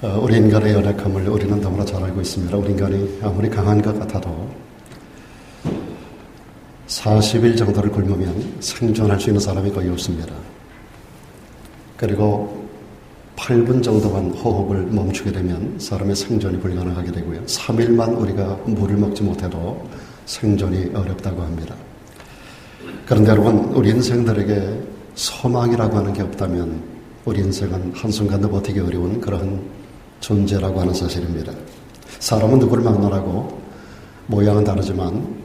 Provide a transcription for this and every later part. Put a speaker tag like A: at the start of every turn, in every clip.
A: 우리 인간의 연약함을 우리는 너무나 잘 알고 있습니다. 우리 인간이 아무리 강한 것 같아도 40일 정도를 굶으면 생존할 수 있는 사람이 거의 없습니다. 그리고 8분 정도만 호흡을 멈추게 되면 사람의 생존이 불가능하게 되고요. 3일만 우리가 물을 먹지 못해도 생존이 어렵다고 합니다. 그런데 여러분, 우리 인생들에게 소망이라고 하는 게 없다면 우리 인생은 한순간도 버티기 어려운 그러한 존재라고 하는 사실입니다. 사람은 누구를 막론하고 모양은 다르지만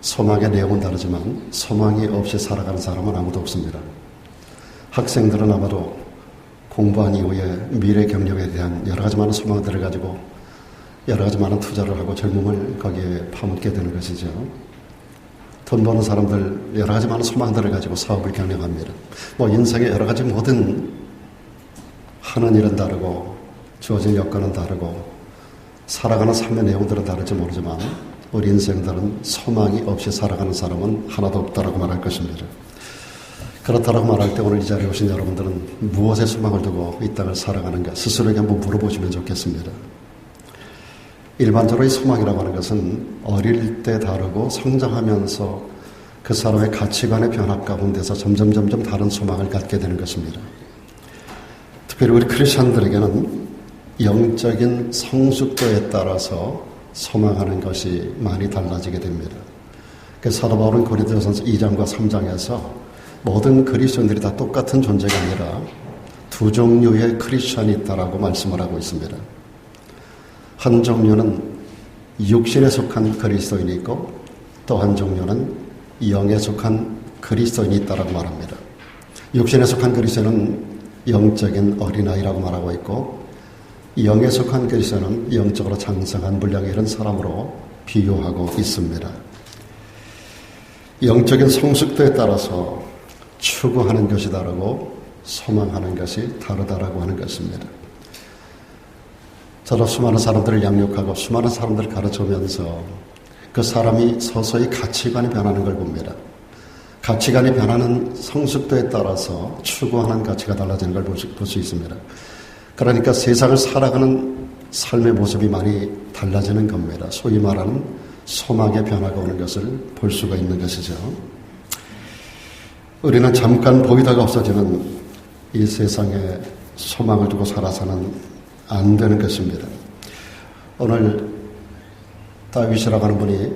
A: 소망의 내용은 다르지만 소망이 없이 살아가는 사람은 아무도 없습니다. 학생들은 아마도 공부한 이후에 미래 경력에 대한 여러 가지 많은 소망들을 가지고 여러 가지 많은 투자를 하고 젊음을 거기에 파묻게 되는 것이죠. 돈 버는 사람들 여러 가지 많은 소망들을 가지고 사업을 경영합니다. 인생의 여러 가지 모든 하는 일은 다르고 주어진 여건은 다르고 살아가는 삶의 내용들은 다를지 모르지만 우리 인생들은 소망이 없이 살아가는 사람은 하나도 없다라고 말할 것입니다. 그렇다라고 말할 때 오늘 이 자리에 오신 여러분들은 무엇에 소망을 두고 이 땅을 살아가는가 스스로에게 한번 물어보시면 좋겠습니다. 일반적으로 이 소망이라고 하는 것은 어릴 때 다르고 성장하면서 그 사람의 가치관의 변화 가운데서 점점 다른 소망을 갖게 되는 것입니다. 특별히 우리 크리스천들에게는 영적인 성숙도에 따라서 소망하는 것이 많이 달라지게 됩니다. 그래서 사도 바울은 고린도전서 2장과 3장에서 모든 그리스도인들이 다 똑같은 존재가 아니라 두 종류의 크리스천이 있다라고 말씀을 하고 있습니다. 한 종류는 육신에 속한 그리스도인이 있고 또 한 종류는 영에 속한 그리스도인이 있다라고 말합니다. 육신에 속한 그리스도인은 영적인 어린아이라고 말하고 있고 영에 속한 그리스도인은 영적으로 장성한 분량의 이런 사람으로 비유하고 있습니다. 영적인 성숙도에 따라서 추구하는 것이 다르고 소망하는 것이 다르다라고 하는 것입니다. 저도 수많은 사람들을 양육하고 수많은 사람들을 가르치면서 그 사람이 서서히 가치관이 변하는 걸 봅니다. 가치관이 변하는 성숙도에 따라서 추구하는 가치가 달라지는 걸 볼 수 있습니다. 그러니까 세상을 살아가는 삶의 모습이 많이 달라지는 겁니다. 소위 말하는 소망의 변화가 오는 것을 볼 수가 있는 것이죠. 우리는 잠깐 보이다가 없어지는 이 세상에 소망을 두고 살아서는 안 되는 것입니다. 오늘 다윗이라고 하는 분이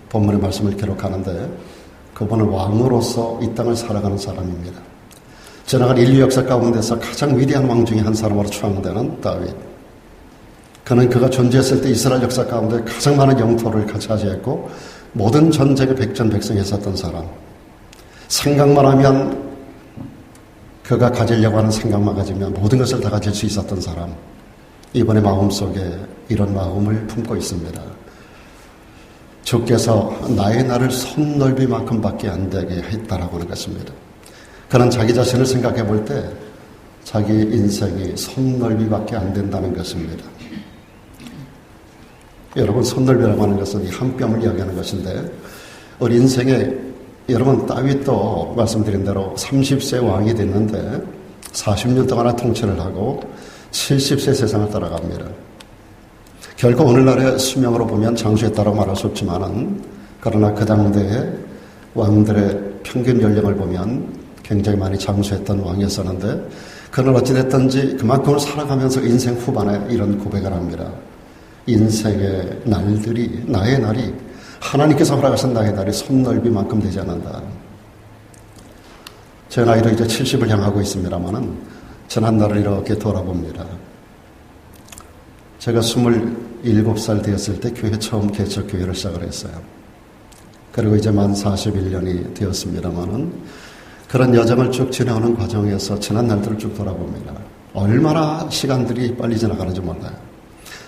A: 본문의 말씀을 기록하는데 그분은 왕으로서 이 땅을 살아가는 사람입니다. 지나간 인류 역사 가운데서 가장 위대한 왕 중에 한 사람으로 추앙되는 다윗. 그는 그가 존재했을 때 이스라엘 역사 가운데 가장 많은 영토를 차지했고 모든 전쟁에 백전백승했었던 사람. 생각만 하면 그가 가지려고 하는 생각만 가지면 모든 것을 다 가질 수 있었던 사람. 이번의 마음속에 이런 마음을 품고 있습니다. 주께서 나의 날을 손넓이만큼밖에 안 되게 했다라고 하는 것입니다. 그는 자기 자신을 생각해 볼 때 자기 인생이 손넓이밖에 안 된다는 것입니다. 여러분, 손넓이라고 하는 것은 한 뼘을 이야기하는 것인데 우리 인생에 여러분 다윗도 말씀드린 대로 30세 왕이 됐는데 40년 동안 통치를 하고 70세 세상을 따라갑니다. 결코 오늘날의 수명으로 보면 장수했다고 말할 수 없지만은 그러나 그 당대의 왕들의 평균 연령을 보면 굉장히 많이 장수했던 왕이었었는데 그는 어찌됐든지 그만큼을 살아가면서 인생 후반에 이런 고백을 합니다. 인생의 날들이 나의 날이 하나님께서 허락하신 나의 날이 손넓이만큼 되지 않는다. 제 나이도 이제 70을 향하고 있습니다만은 지난 날을 이렇게 돌아봅니다. 제가 27살 되었을 때 교회 처음 개척교회를 시작을 했어요. 그리고 이제 만 41년이 되었습니다만은 그런 여정을 쭉 지나오는 과정에서 지난 날들을 쭉 돌아봅니다. 얼마나 시간들이 빨리 지나가는지 몰라요.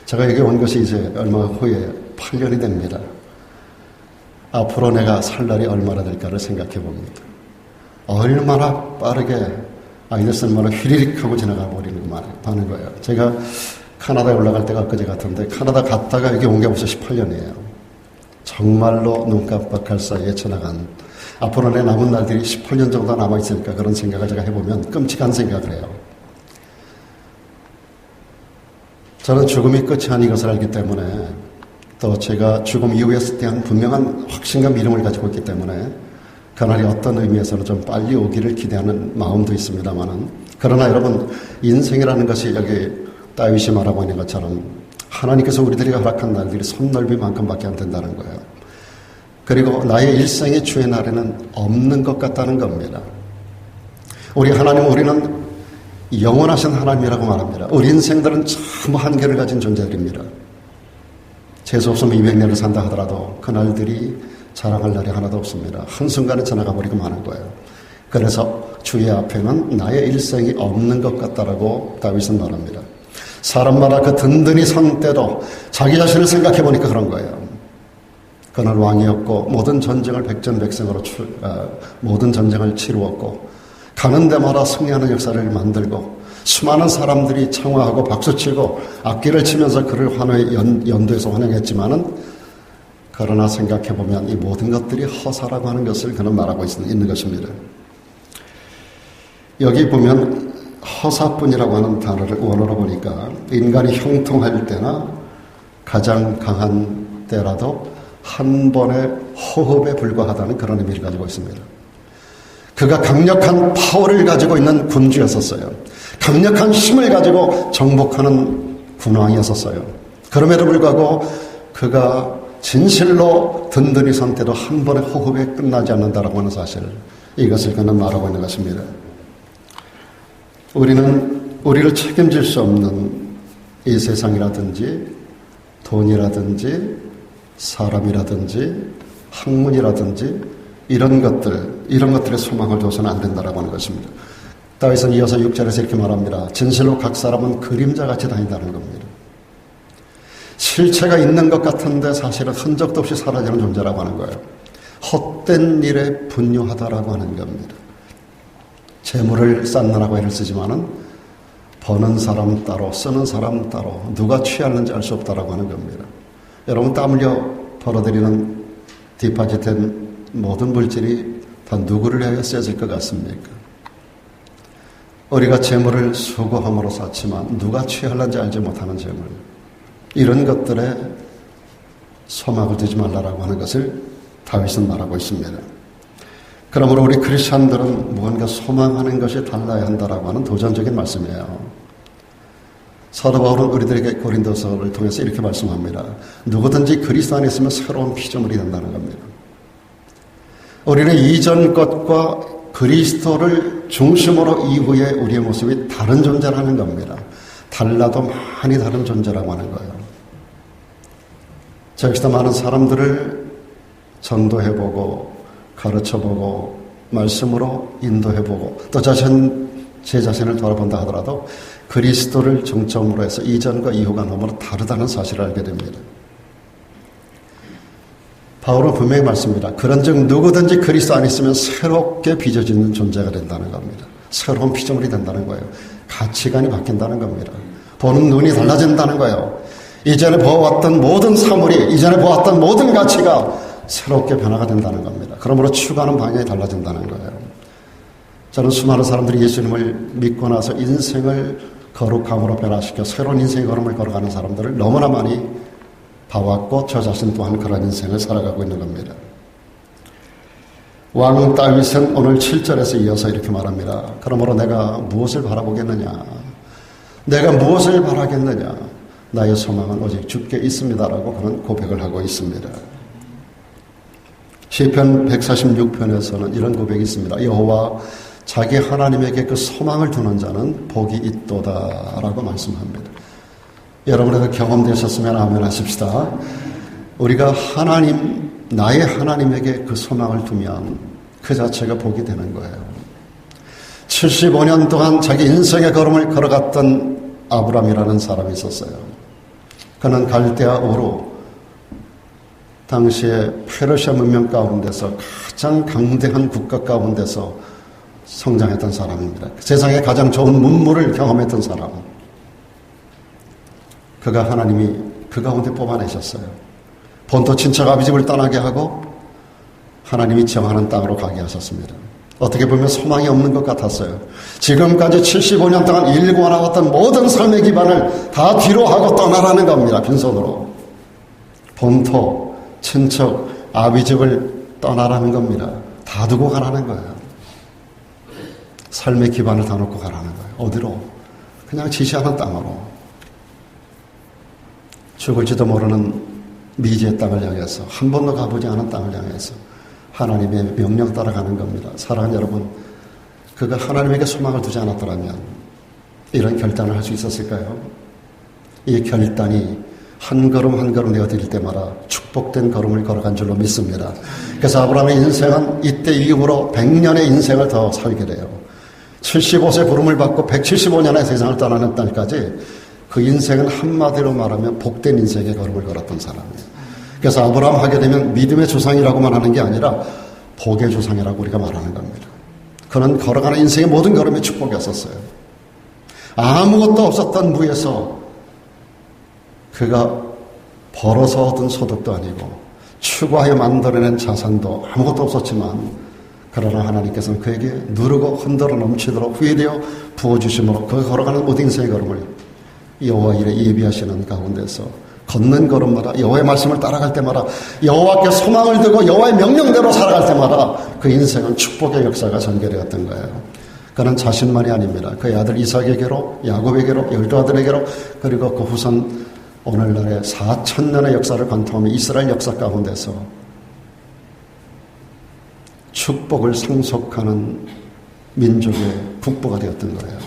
A: 제가 여기 온 것이 이제 얼마 후에 8년이 됩니다. 앞으로 내가 살 날이 얼마나 될까를 생각해 봅니다. 얼마나 빠르게 아이들은 말로 휘리릭 하고 지나가 버리는 거예요. 제가 카나다에 올라갈 때가 엊그제 같은데 카나다 갔다가 여기 온 게 벌써 18년이에요. 정말로 눈 깜빡할 사이에 지나간 앞으로 내 남은 날들이 18년 정도 남아있으니까 그런 생각을 제가 해보면 끔찍한 생각을 해요. 저는 죽음이 끝이 아닌 것을 알기 때문에 또 제가 죽음 이후에 대한 분명한 확신과 믿음을 가지고 있기 때문에 그날이 어떤 의미에서는 좀 빨리 오기를 기대하는 마음도 있습니다만은, 그러나 여러분, 인생이라는 것이 여기 다윗이 말하고 있는 것처럼 하나님께서 우리들에게 허락한 날들이 손넓이만큼밖에 안 된다는 거예요. 그리고 나의 일생의 주의 날에는 없는 것 같다는 겁니다. 우리는 영원하신 하나님이라고 말합니다. 우리 인생들은 참 한계를 가진 존재들입니다. 재수없으면 200년을 산다 하더라도 그 날들이 자랑할 날이 하나도 없습니다. 한순간에 지나가 버리고 마는 거예요. 그래서 주의 앞에는 나의 일생이 없는 것 같다라고 다윗은 말합니다. 사람마다 그 든든히 선 때도 자기 자신을 생각해 보니까 그런 거예요. 그날 왕이었고 모든 전쟁을 백전백승으로 모든 전쟁을 치루었고 가는 데마다 승리하는 역사를 만들고 수많은 사람들이 청화하고 박수치고 악기를 치면서 그를 연도에서 환영했지만은, 그러나 생각해보면 이 모든 것들이 허사라고 하는 것을 그는 말하고 있는 것입니다. 여기 보면 허사뿐이라고 하는 단어를 원어로 보니까 인간이 형통할 때나 가장 강한 때라도 한 번의 호흡에 불과하다는 그런 의미를 가지고 있습니다. 그가 강력한 파워를 가지고 있는 군주였었어요. 강력한 힘을 가지고 정복하는 군왕이었었어요. 그럼에도 불구하고 그가 진실로 든든히 선 때도 한 번의 호흡에 끝나지 않는다라고 하는 사실, 이것을 그는 말하고 있는 것입니다. 우리를 책임질 수 없는 이 세상이라든지 돈이라든지 사람이라든지 학문이라든지 이런 것들의 소망을 둬서는 안 된다라고 하는 것입니다. 다윗은 이어서 6절에서 이렇게 말합니다. 진실로 각 사람은 그림자같이 다닌다는 겁니다. 실체가 있는 것 같은데 사실은 흔적도 없이 사라지는 존재라고 하는 거예요. 헛된 일에 분유하다라고 하는 겁니다. 재물을 쌓느라고 애를 쓰지만은 버는 사람 따로 쓰는 사람 따로 누가 취하는지 알 수 없다라고 하는 겁니다. 여러분, 땀 흘려 벌어들이는 디파짓된 모든 물질이 다 누구를 위하여 쓰여질 것 같습니까? 우리가 재물을 수고함으로 쌓지만 누가 취하는지 알지 못하는 재물, 이런 것들에 소망을 두지 말라라고 하는 것을 다윗은 말하고 있습니다. 그러므로 우리 크리스천들은 무언가 소망하는 것이 달라야 한다라고 하는 도전적인 말씀이에요. 사도 바울은 우리들에게 고린도서를 통해서 이렇게 말씀합니다. 누구든지 그리스도 안에 있으면 새로운 피조물이 된다는 겁니다. 우리는 이전 것과 그리스도를 중심으로 이후에 우리의 모습이 다른 존재라는 겁니다. 달라도 많이 다른 존재라고 하는 거예요. 저 역시도 많은 사람들을 전도해보고 가르쳐보고 말씀으로 인도해보고 또 제 자신을 돌아본다 하더라도 그리스도를 중점으로 해서 이전과 이후가 너무나 다르다는 사실을 알게 됩니다. 바울은 분명히 말씀입니다. 그런즉 누구든지 그리스도 안에 있으면 새롭게 빚어지는 존재가 된다는 겁니다. 새로운 피조물이 된다는 거예요. 가치관이 바뀐다는 겁니다. 보는 눈이 달라진다는 거예요. 이전에 보았던 모든 사물이, 이전에 보았던 모든 가치가 새롭게 변화가 된다는 겁니다. 그러므로 추구하는 방향이 달라진다는 거예요. 저는 수많은 사람들이 예수님을 믿고 나서 인생을 거룩함으로 변화시켜 새로운 인생의 걸음을 걸어가는 사람들을 너무나 많이 봐왔고 저 자신 또한 그런 인생을 살아가고 있는 겁니다. 왕 다윗은 오늘 7절에서 이어서 이렇게 말합니다. 그러므로 내가 무엇을 바라보겠느냐? 내가 무엇을 바라겠느냐? 나의 소망은 오직 주께 있습니다라고 그런 고백을 하고 있습니다. 시편 146편에서는 이런 고백이 있습니다. 여호와 자기 하나님에게 그 소망을 두는 자는 복이 있도다라고 말씀합니다. 여러분에게 경험되셨으면 아멘 하십시다. 우리가 나의 하나님에게 그 소망을 두면 그 자체가 복이 되는 거예요. 75년 동안 자기 인생의 걸음을 걸어갔던 아브람이라는 사람이 있었어요. 그는 갈대아 우루, 당시에 페르시아 문명 가운데서 가장 강대한 국가 가운데서 성장했던 사람입니다. 세상에 가장 좋은 문물을 경험했던 사람. 하나님이 그 가운데 뽑아내셨어요. 본토 친척 아비집을 떠나게 하고 하나님이 정하는 땅으로 가게 하셨습니다. 어떻게 보면 소망이 없는 것 같았어요. 지금까지 75년 동안 일궈나왔던 모든 삶의 기반을 다 뒤로 하고 떠나라는 겁니다. 빈손으로. 본토, 친척, 아비집을 떠나라는 겁니다. 다 두고 가라는 거예요. 삶의 기반을 다 놓고 가라는 거예요. 어디로? 그냥 지시하는 땅으로. 죽을지도 모르는 미지의 땅을 향해서, 한 번도 가보지 않은 땅을 향해서 하나님의 명령 따라가는 겁니다. 사랑하는 여러분, 그가 하나님에게 소망을 두지 않았더라면 이런 결단을 할 수 있었을까요? 이 결단이 한 걸음 한 걸음 내어드릴 때마다 축복된 걸음을 걸어간 줄로 믿습니다. 그래서 아브라함의 인생은 이때 이후로 100년의 인생을 더 살게 돼요. 75세 부름을 받고 175년의 세상을 떠나는 날까지 그 인생은 한마디로 말하면 복된 인생의 걸음을 걸었던 사람이에요. 그래서 아브라함 하게 되면 믿음의 조상이라고만 하는 게 아니라 복의 조상이라고 우리가 말하는 겁니다. 그는 걸어가는 인생의 모든 걸음이 축복이었었어요. 아무것도 없었던 무에서 그가 벌어서 얻은 소득도 아니고 추구하여 만들어낸 자산도 아무것도 없었지만 그러나 하나님께서는 그에게 누르고 흔들어 넘치도록 후회되어 부어주심으로 그 걸어가는 모든 인생의 걸음을 여호와 일에 예비하시는 가운데서 걷는 걸음마다 여호와의 말씀을 따라갈 때마다 여호와께 소망을 두고 여호와의 명령대로 살아갈 때마다 그 인생은 축복의 역사가 전개되었던 거예요. 그는 자신만이 아닙니다. 그의 아들 이삭에게로, 야곱에게로, 12아들에게로, 그리고 그 후손 오늘날의 4,000년의 역사를 관통하며 이스라엘 역사 가운데서 축복을 상속하는 민족의 국부가 되었던 거예요.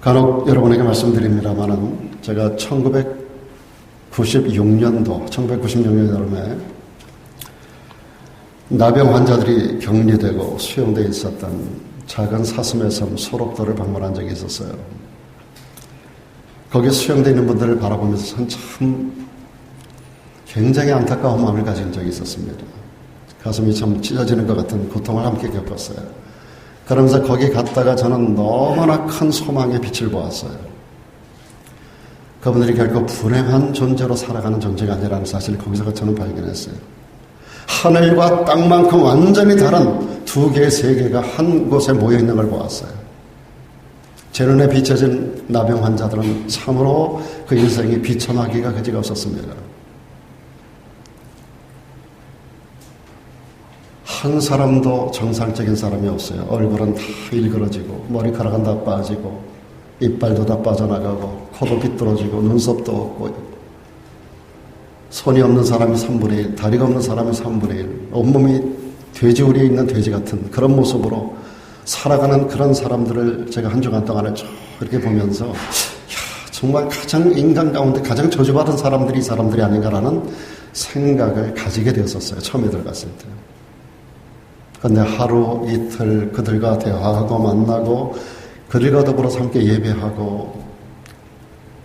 A: 간혹 여러분에게 말씀드립니다만은 제가 1996년도 여름에 나병 환자들이 격리되고 수용되어 있었던 작은 사슴의 섬 소록도를 방문한 적이 있었어요. 거기에 수용되어 있는 분들을 바라보면서 참 굉장히 안타까운 마음을 가진 적이 있었습니다. 가슴이 참 찢어지는 것 같은 고통을 함께 겪었어요. 그러면서 거기 갔다가 저는 너무나 큰 소망의 빛을 보았어요. 그분들이 결코 불행한 존재로 살아가는 존재가 아니라는 사실을 거기서 저는 발견했어요. 하늘과 땅만큼 완전히 다른 두 개, 세 개가 한 곳에 모여있는 걸 보았어요. 제 눈에 비춰진 나병 환자들은 참으로 그 인생이 비천하기가 그지가 없었습니다. 한 사람도 정상적인 사람이 없어요. 얼굴은 다 일그러지고 머리카락은 다 빠지고 이빨도 다 빠져나가고 코도 비뚤어지고 눈썹도 없고 손이 없는 사람이 3분의 1, 다리가 없는 사람이 3분의 1, 온몸이 돼지우리에 있는 돼지 같은 그런 모습으로 살아가는 그런 사람들을 제가 한 주간 동안에 쭉 이렇게 보면서 정말 가장 인간 가운데 가장 저주받은 사람들이 이 사람들이 아닌가라는 생각을 가지게 되었었어요. 처음에 들어갔을 때. 그런데 하루 이틀 그들과 대화하고 만나고 그들과 더불어서 함께 예배하고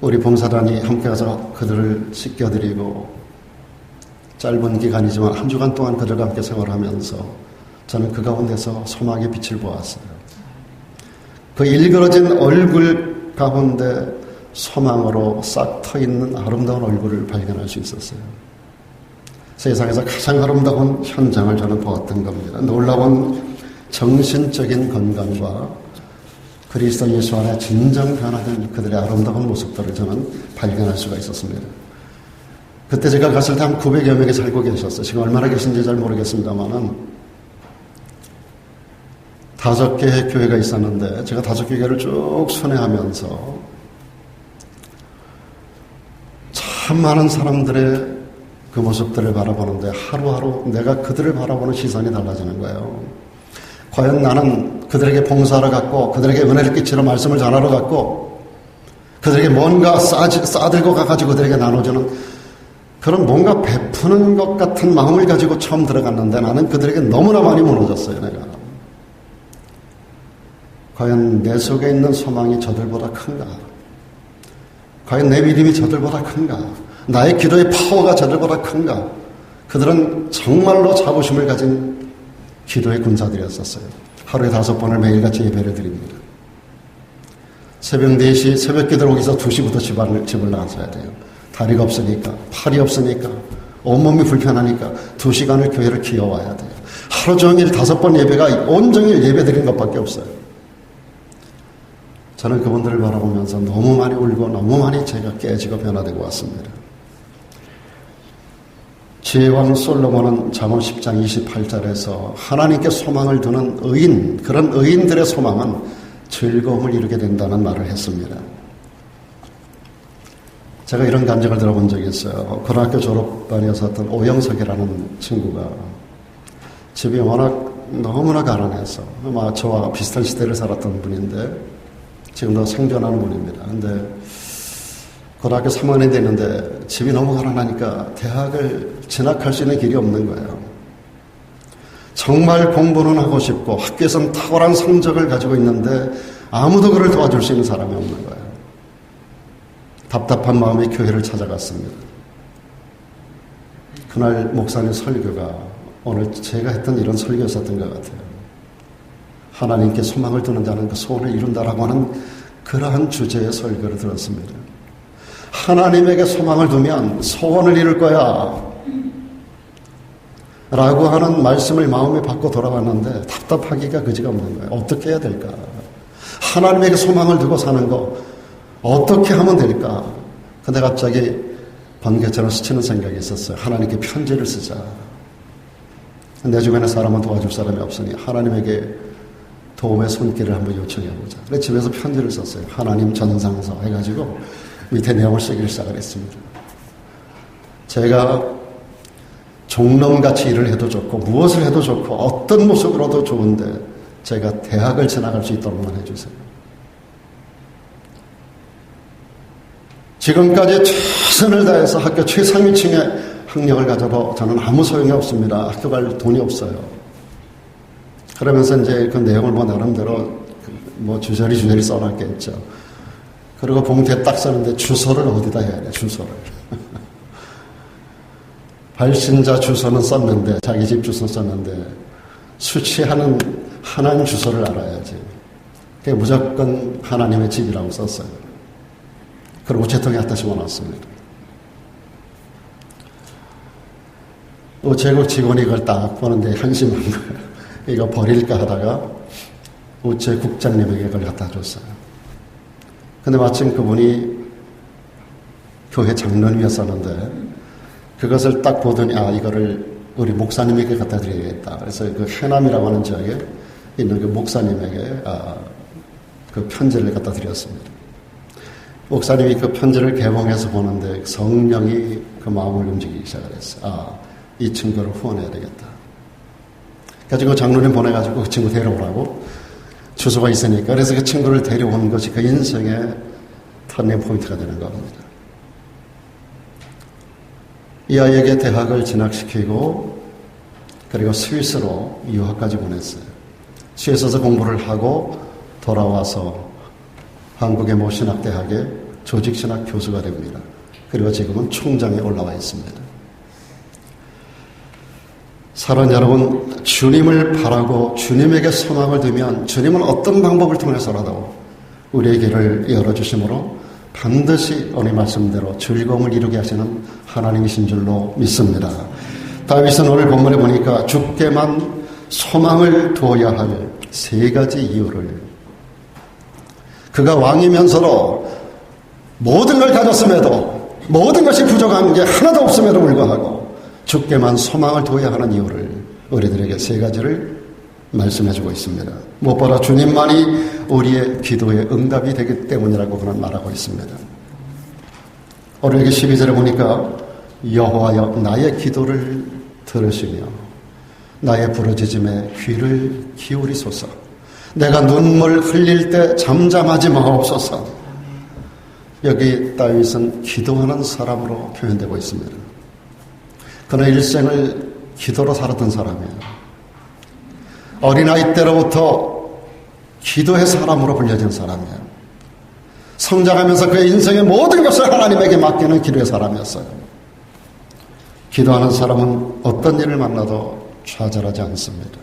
A: 우리 봉사단이 함께 가서 그들을 씻겨드리고 짧은 기간이지만 한 주간 동안 그들과 함께 생활하면서 저는 그 가운데서 소망의 빛을 보았어요. 그 일그러진 얼굴 가운데 소망으로 싹 트있는 아름다운 얼굴을 발견할 수 있었어요. 세상에서 가장 아름다운 현장을 저는 보았던 겁니다. 놀라운 정신적인 건강과 그리스도 예수 안에 진정 변화된 그들의 아름다운 모습들을 저는 발견할 수가 있었습니다. 그때 제가 갔을 때 한 900여 명이 살고 계셨어요. 지금 얼마나 계신지 잘 모르겠습니다만은 5개의 교회가 있었는데 제가 5개 교회를 쭉 순회하면서 참 많은 사람들의 그 모습들을 바라보는데 하루하루 내가 그들을 바라보는 시선이 달라지는 거예요. 과연 나는 그들에게 봉사하러 갔고 그들에게 은혜를 끼치러 말씀을 전하러 갔고 그들에게 뭔가 싸들고 가가지고 그들에게 나눠주는 그런 뭔가 베푸는 것 같은 마음을 가지고 처음 들어갔는데 나는 그들에게 너무나 많이 무너졌어요. 내가 과연 내 속에 있는 소망이 저들보다 큰가? 과연 내 믿음이 저들보다 큰가? 나의 기도의 파워가 저들보다 큰가? 그들은 정말로 자부심을 가진 기도의 군사들이었었어요. 하루에 5번을 매일같이 예배를 드립니다. 새벽 4시 새벽 기도를 오기 전 2시부터 집을 나가서야 돼요. 다리가 없으니까, 팔이 없으니까, 온몸이 불편하니까 2시간을 교회를 기어와야 돼요. 하루 종일 5번 예배가 온종일 예배 드린 것밖에 없어요. 저는 그분들을 바라보면서 너무 많이 울고 너무 많이 제가 깨지고 변화되고 왔습니다. 지혜왕 솔로몬은 잠언 10장 28절에서 하나님께 소망을 두는 의인, 그런 의인들의 소망은 즐거움을 이루게 된다는 말을 했습니다. 제가 이런 간증을 들어본 적이 있어요. 고등학교 졸업반이었었던 오영석이라는 친구가 집이 워낙 너무나 가난해서 아마 저와 비슷한 시대를 살았던 분인데 지금도 생존하는 분입니다. 근데 고등학교 3학년이 됐는데 집이 너무 가난하니까 대학을 진학할 수 있는 길이 없는 거예요. 정말 공부는 하고 싶고 학교에서는 탁월한 성적을 가지고 있는데 아무도 그를 도와줄 수 있는 사람이 없는 거예요. 답답한 마음에 교회를 찾아갔습니다. 그날 목사님 설교가 오늘 제가 했던 이런 설교였었던 것 같아요. 하나님께 소망을 두는 자는 그 소원을 이룬다라고 하는 그러한 주제의 설교를 들었습니다. 하나님에게 소망을 두면 소원을 이룰 거야 라고 하는 말씀을 마음에 받고 돌아왔는데 답답하기가 그지가 없는 거예요. 어떻게 해야 될까? 하나님에게 소망을 두고 사는 거 어떻게 하면 될까? 근데 갑자기 번개처럼 스치는 생각이 있었어요. 하나님께 편지를 쓰자. 내 주변에 사람은 도와줄 사람이 없으니 하나님에게 도움의 손길을 한번 요청해보자. 그래서 집에서 편지를 썼어요. 하나님 전상서 해가지고 밑에 내용을 쓰기를 시작을 했습니다. 제가 종놈같이 일을 해도 좋고 무엇을 해도 좋고 어떤 모습으로도 좋은데 제가 대학을 진학할 수 있도록만 해주세요. 지금까지 최선을 다해서 학교 최상위층의 학력을 가져도 저는 아무 소용이 없습니다. 학교 갈 돈이 없어요. 그러면서 이제 그 내용을 나름대로 주저리 써놨겠죠. 그리고 봉투에 딱 썼는데 주소를 어디다 해야 돼, 주소를. 발신자 주소는 썼는데, 자기 집 주소 썼는데, 수취하는 하나님 주소를 알아야지. 그게 무조건 하나님의 집이라고 썼어요. 그리고 우체통에 갖다 집어넣었습니다. 우체국 직원이 이걸 딱 보는데 한심한 거예요. 이거 버릴까 하다가 우체국장님에게 그걸 갖다 줬어요. 근데 마침 그분이 교회 장로님이었었는데 그것을 딱 보더니 이거를 우리 목사님에게 갖다 드려야겠다. 그래서 그 해남이라고 하는 지역에 있는 그 목사님에게 그 편지를 갖다 드렸습니다. 목사님이 그 편지를 개봉해서 보는데 성령이 그 마음을 움직이기 시작을 했어요. 이 친구를 후원해야 되겠다. 그래서 그 장로님 보내가지고 그 친구 데려오라고 주소가 있으니까 그래서 그 친구를 데려온 것이 그 인생의 터닝 포인트가 되는 겁니다. 이 아이에게 대학을 진학시키고 그리고 스위스로 유학까지 보냈어요. 스위스에서 공부를 하고 돌아와서 한국의 모 신학대학의 조직신학 교수가 됩니다. 그리고 지금은 총장에 올라와 있습니다. 사랑하는 여러분, 주님을 바라고 주님에게 소망을 두면 주님은 어떤 방법을 통해서라도 우리의 길을 열어주심으로 반드시 오늘 말씀대로 즐거움을 이루게 하시는 하나님이신 줄로 믿습니다. 다윗은 오늘 본문에 보니까 주께만 소망을 두어야 할 3가지 이유를 그가 왕이면서도 모든 걸 가졌음에도 모든 것이 부족한 게 하나도 없음에도 불구하고 주께만 소망을 두어야 하는 이유를 우리들에게 3가지를 말씀해주고 있습니다. 무엇보다 주님만이 우리의 기도의 응답이 되기 때문이라고 그는 말하고 있습니다. 오늘 여기 12절에 보니까 여호와여 나의 기도를 들으시며 나의 부르짖음에 귀를 기울이소서. 내가 눈물 흘릴 때 잠잠하지 마옵소서. 여기 다윗은 기도하는 사람으로 표현되고 있습니다. 그는 일생을 기도로 살았던 사람이에요. 어린아이 때로부터 기도의 사람으로 불려진 사람이에요. 성장하면서 그의 인생의 모든 것을 하나님에게 맡기는 기도의 사람이었어요. 기도하는 사람은 어떤 일을 만나도 좌절하지 않습니다.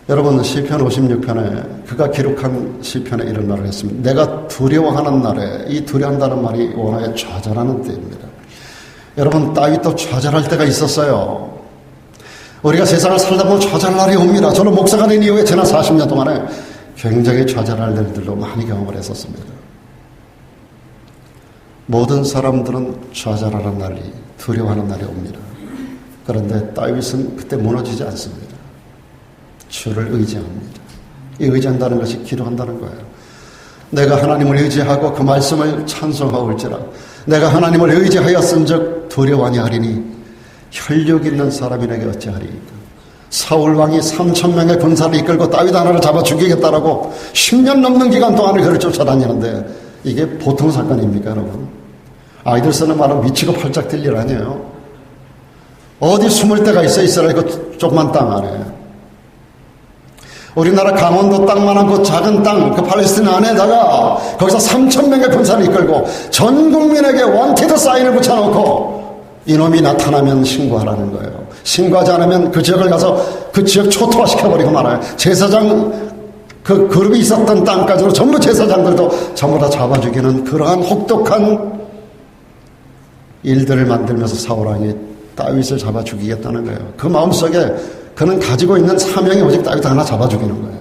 A: 여러분 시편 56편에 그가 기록한 시편에 이런 말을 했습니다. 내가 두려워하는 날에 이 두려워한다는 말이 원어에 좌절하는 때입니다. 여러분 다윗도 좌절할 때가 있었어요. 우리가 세상을 살다 보면 좌절할 날이 옵니다. 저는 목사가 된 이후에 지난 40년 동안에 굉장히 좌절할 일들도 많이 경험을 했었습니다. 모든 사람들은 좌절하는 날이, 두려워하는 날이 옵니다. 그런데 다윗은 그때 무너지지 않습니다. 주를 의지합니다. 이 의지한다는 것이 기도한다는 거예요. 내가 하나님을 의지하고 그 말씀을 찬송하올지라 내가 하나님을 의지하였은즉 두려워하니 하리니 혈육 있는 사람이 내게 어찌하리이까. 사울왕이 3,000명의 군사를 이끌고 다윗 하나를 잡아 죽이겠다라고 10년 넘는 기간 동안을 그를 쫓아다니는데 이게 보통 사건입니까, 여러분? 아이들 쓰는 말은 미치고 팔짝 뛸 일 아니에요. 어디 숨을 데가 있어, 이스라엘 그 조그만 땅 안에. 우리나라 강원도 땅만한 그 작은 땅, 그 팔레스틴 안에다가 거기서 3,000명의 군사를 이끌고 전 국민에게 원티드 사인을 붙여놓고 이놈이 나타나면 신고하라는 거예요. 신고하지 않으면 그 지역을 가서 그 지역 초토화시켜버리고 말아요. 제사장 그 그룹이 있었던 땅까지로 전부 제사장들도 전부 다 잡아 죽이는 그러한 혹독한 일들을 만들면서 사울왕이 다윗을 잡아 죽이겠다는 거예요. 그 마음속에 그는 가지고 있는 사명이 오직 다윗 하나 잡아 죽이는 거예요.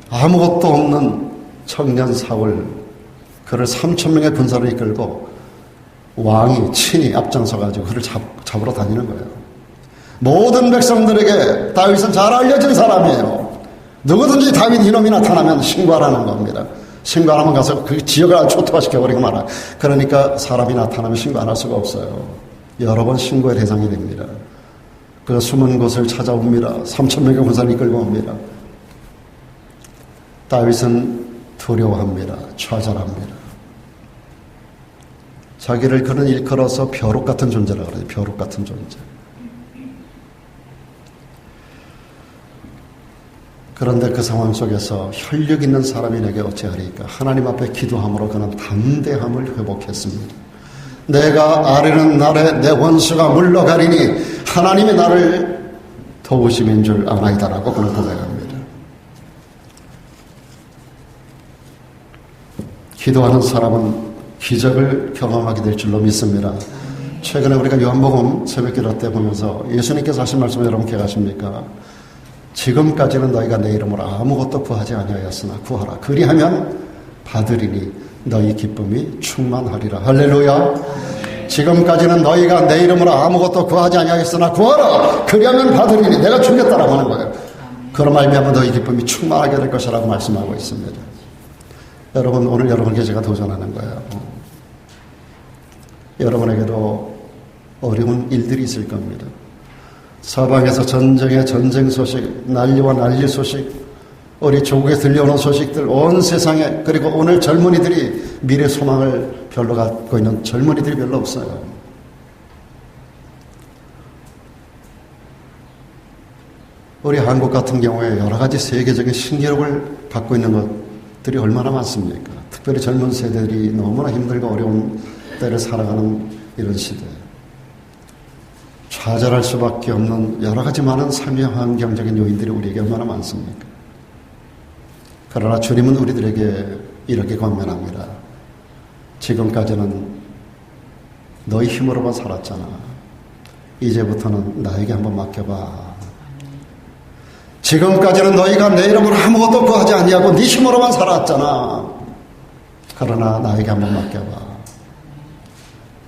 A: 아무것도 없는 청년 사울, 그를 3,000명의 군사를 이끌고 왕이 친히 앞장서가지고 그를 잡으러 다니는 거예요. 모든 백성들에게 다윗은 잘 알려진 사람이에요. 누구든지 다윗 이놈이 나타나면 신고하라는 겁니다. 신고 안 하면 가서 그 지역을 초토화시켜버리고 말아. 그러니까 사람이 나타나면 신고 안 할 수가 없어요. 여러 번 신고의 대상이 됩니다. 그 숨은 곳을 찾아옵니다. 3,000명의 군사를 이끌고 옵니다. 다윗은 두려워합니다. 좌절합니다. 자기를 그는 일컬어서 벼룩 같은 존재라고 그래요. 벼룩 같은 존재. 그런데 그 상황 속에서 혈육 있는 사람이 내게 어찌하리까. 하나님 앞에 기도함으로 그는 담대함을 회복했습니다. 내가 아뢰는 날에 내 원수가 물러가리니 하나님이 나를 도우심인 줄 아나이다라고 그는 고백합니다. 기도하는 사람은 기적을 경험하게 될 줄로 믿습니다. 최근에 우리가 요한복음 새벽기도 때 보면서 예수님께서 하신 말씀 여러분 기억하십니까? 지금까지는 너희가 내 이름으로 아무것도 구하지 아니하였으나 구하라. 그리하면 받으리니 너희 기쁨이 충만하리라. 할렐루야. 지금까지는 너희가 내 이름으로 아무것도 구하지 아니하였으나 구하라. 그리하면 받으리니 내가 주겠다라고 하는 거예요. 그런 말미암아 너희 기쁨이 충만하게 될 것이라고 말씀하고 있습니다. 여러분, 오늘 여러분께 제가 도전하는 거예요. 여러분에게도 어려운 일들이 있을 겁니다. 서방에서 전쟁의 전쟁 소식, 난리와 난리 소식, 우리 조국에 들려오는 소식들, 온 세상에, 그리고 오늘 젊은이들이 미래 소망을 별로 갖고 있는 젊은이들이 별로 없어요. 우리 한국 같은 경우에 여러 가지 세계적인 신기록을 갖고 있는 것들이 얼마나 많습니까? 특별히 젊은 세대들이 너무나 힘들고 어려운 때를 살아가는 이런 시대. 좌절할 수밖에 없는 여러 가지 많은 삶의 환경적인 요인들이 우리에게 얼마나 많습니까? 그러나 주님은 우리들에게 이렇게 권면합니다. 지금까지는 너희 힘으로만 살았잖아. 이제부터는 나에게 한번 맡겨봐. 지금까지는 너희가 내 이름으로 아무것도 구하지 아니하고 네 힘으로만 살았잖아. 그러나 나에게 한번 맡겨봐.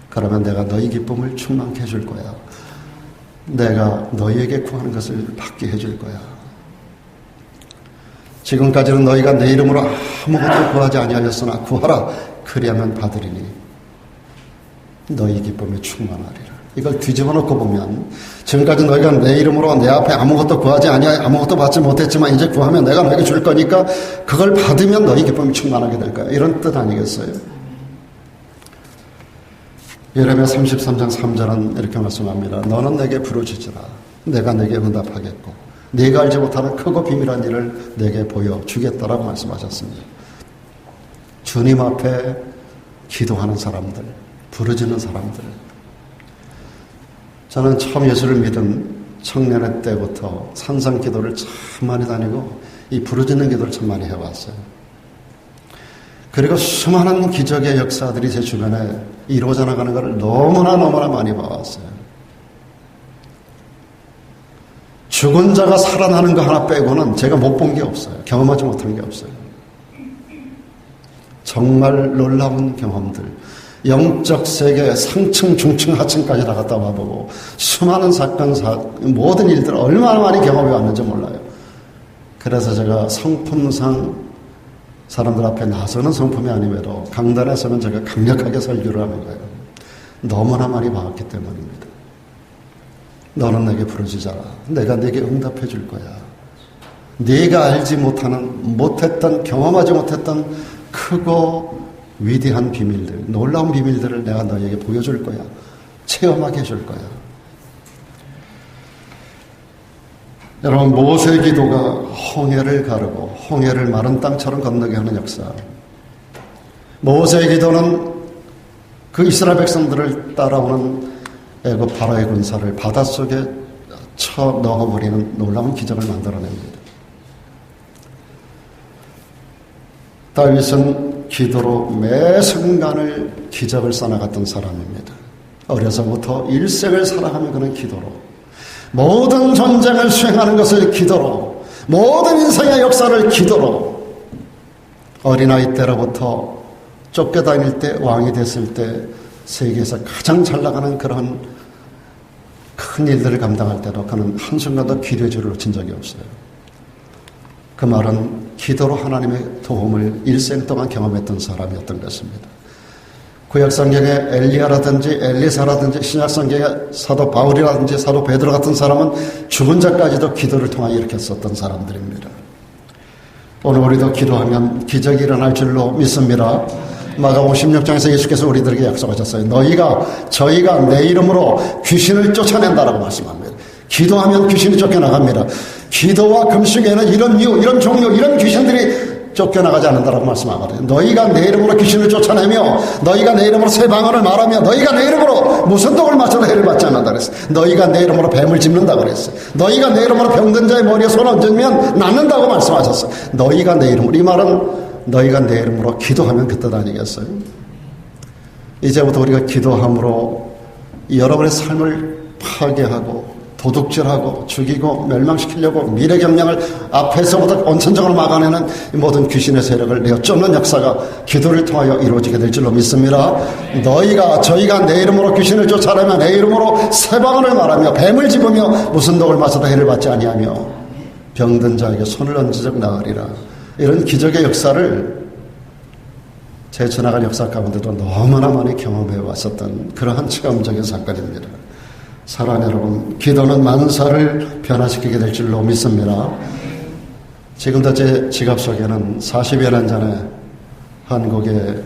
A: 그러면 내가 너희 기쁨을 충만케 해줄 거야. 내가 너희에게 구하는 것을 받게 해줄 거야. 지금까지는 너희가 내 이름으로 아무것도 구하지 아니하였으나 구하라. 그리하면 받으리니 너희 기쁨이 충만하리라. 이걸 뒤집어 놓고 보면 지금까지 너희가 내 이름으로 내 앞에 아무것도 구하지 아니하여 아무것도 받지 못했지만 이제 구하면 내가 너에게 줄 거니까 그걸 받으면 너희 기쁨이 충만하게 될 거야. 이런 뜻 아니겠어요? 예레미야 33장 3절은 이렇게 말씀합니다. 너는 내게 부르짖으라. 내가 내게 응답하겠고 네가 알지 못하는 크고 비밀한 일을 내게 보여주겠다라고 말씀하셨습니다. 주님 앞에 기도하는 사람들, 부르짖는 사람들. 저는 처음 예수를 믿은 청년의 때부터 산상 기도를 참 많이 다니고 이 부르짖는 기도를 참 많이 해왔어요. 그리고 수많은 기적의 역사들이 제 주변에 이루어져 나가는 것을 너무나 많이 봐왔어요. 죽은 자가 살아나는 거 하나 빼고는 제가 못 본 게 없어요. 경험하지 못한 게 없어요. 정말 놀라운 경험들, 영적 세계 상층, 중층, 하층까지 다 갔다 와보고 수많은 사건, 모든 일들을 얼마나 많이 경험해 왔는지 몰라요. 그래서 제가 성품상 사람들 앞에 나서는 성품이 아니므로 강단에서는 제가 강력하게 설교를 하는 거예요. 너무나 많이 봐왔기 때문입니다. 너는 내게 부르짖어라. 내가 내게 응답해 줄 거야. 네가 알지 못했던, 경험하지 못했던 크고 위대한 비밀들, 놀라운 비밀들을 내가 너에게 보여줄 거야. 체험하게 해줄 거야. 여러분, 모세의 기도가 홍해를 가르고 홍해를 마른 땅처럼 건너게 하는 역사. 모세의 기도는 그 이스라엘 백성들을 따라오는 애굽 바로의 군사를 바닷속에 쳐 넣어버리는 놀라운 기적을 만들어냅니다. 다윗은 기도로 매 순간을 기적을 써나갔던 사람입니다. 어려서부터 일생을 살아가며 그는 기도로, 모든 전쟁을 수행하는 것을 기도로, 모든 인생의 역사를 기도로, 어린아이 때로부터 쫓겨다닐 때, 왕이 됐을 때 세계에서 가장 잘 나가는 그런 큰 일들을 감당할 때도 그는 한순간도 기도의 줄을 놓친 적이 없어요. 그 말은 기도로 하나님의 도움을 일생 동안 경험했던 사람이었던 것입니다. 구약성경에 엘리야라든지 엘리사라든지 신약성경에 사도 바울이라든지 사도 베드로 같은 사람은 죽은 자까지도 기도를 통하여 일으켰었던 사람들입니다. 오늘 우리도 기도하면 기적이 일어날 줄로 믿습니다. 마가복음 16장에서 예수께서 우리들에게 약속하셨어요. 저희가 내 이름으로 귀신을 쫓아낸다라고 말씀합니다. 기도하면 귀신이 쫓겨나갑니다. 기도와 금식에는 이런 이유, 이런 종류, 이런 귀신들이 쫓겨나가지 않는다라고 말씀하거든요. 너희가 내 이름으로 귀신을 쫓아내며 너희가 내 이름으로 새 방언을 말하며 너희가 내 이름으로 무슨 독을 맞춰도 해를 받지 않는다 그랬어요. 너희가 내 이름으로 뱀을 짚는다고 그랬어요. 너희가 내 이름으로 병든 자의 머리에 손을 얹으면 낫는다고 말씀하셨어요. 너희가 내 이름으로, 이 말은 너희가 내 이름으로 기도하면 그 뜻 아니겠어요? 이제부터 우리가 기도함으로 여러분의 삶을 파괴하고 도둑질하고 죽이고 멸망시키려고 미래경량을 앞에서부터 원천적으로 막아내는 모든 귀신의 세력을 내어 쫓는 역사가 기도를 통하여 이루어지게 될 줄로 믿습니다. 저희가 내 이름으로 귀신을 쫓아내며 내 이름으로 새 방언을 말하며 뱀을 집으며 무슨 독을 마셔도 해를 받지 아니하며 병든 자에게 손을 얹으적 나으리라. 이런 기적의 역사를 제 지나간 역사 가운데도 너무나 많이 경험해 왔었던 그러한 체험적인 사건입니다. 사랑하는 여러분, 기도는 만사를 변화시키게 될 줄로 믿습니다. 지금도 제 지갑 속에는 40여 년 전에 한국의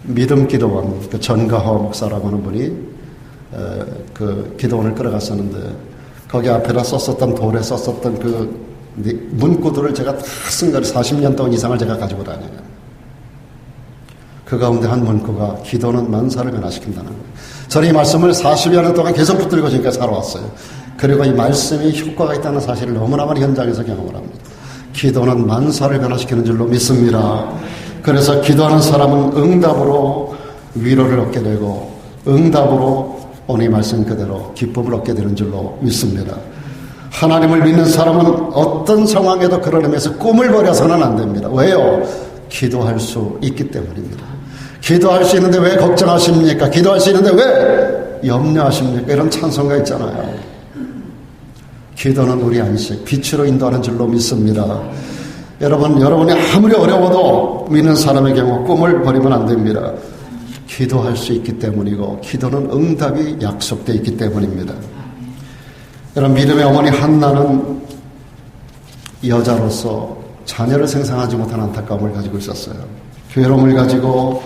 A: 믿음 기도원, 그 전가호 목사라고 하는 분이 그 기도원을 끌어갔었는데 거기 앞에다 썼었던 돌에 썼었던 그 문구들을 제가 다 쓴 걸 40년 동안 이상을 제가 가지고 다녀요. 그 가운데 한 문구가 기도는 만사를 변화시킨다는 거예요. 저는 이 말씀을 40여 년 동안 계속 붙들고 지금까지 살아왔어요. 그리고 이 말씀이 효과가 있다는 사실을 너무나 많이 현장에서 경험을 합니다. 기도는 만사를 변화시키는 줄로 믿습니다. 그래서 기도하는 사람은 응답으로 위로를 얻게 되고 응답으로 오늘 이 말씀 그대로 기쁨을 얻게 되는 줄로 믿습니다. 하나님을 믿는 사람은 어떤 상황에도 그런 의미에서 꿈을 버려서는 안 됩니다. 왜요? 기도할 수 있기 때문입니다. 기도할 수 있는데 왜 걱정하십니까? 기도할 수 있는데 왜 염려하십니까? 이런 찬송가 있잖아요. 기도는 우리 안식, 빛으로 인도하는 줄로 믿습니다. 여러분이 아무리 어려워도 믿는 사람의 경우 꿈을 버리면 안 됩니다. 기도할 수 있기 때문이고 기도는 응답이 약속되어 있기 때문입니다. 여러분, 믿음의 어머니 한나는 여자로서 자녀를 생산하지 못한 안타까움을 가지고 있었어요. 괴로움을 가지고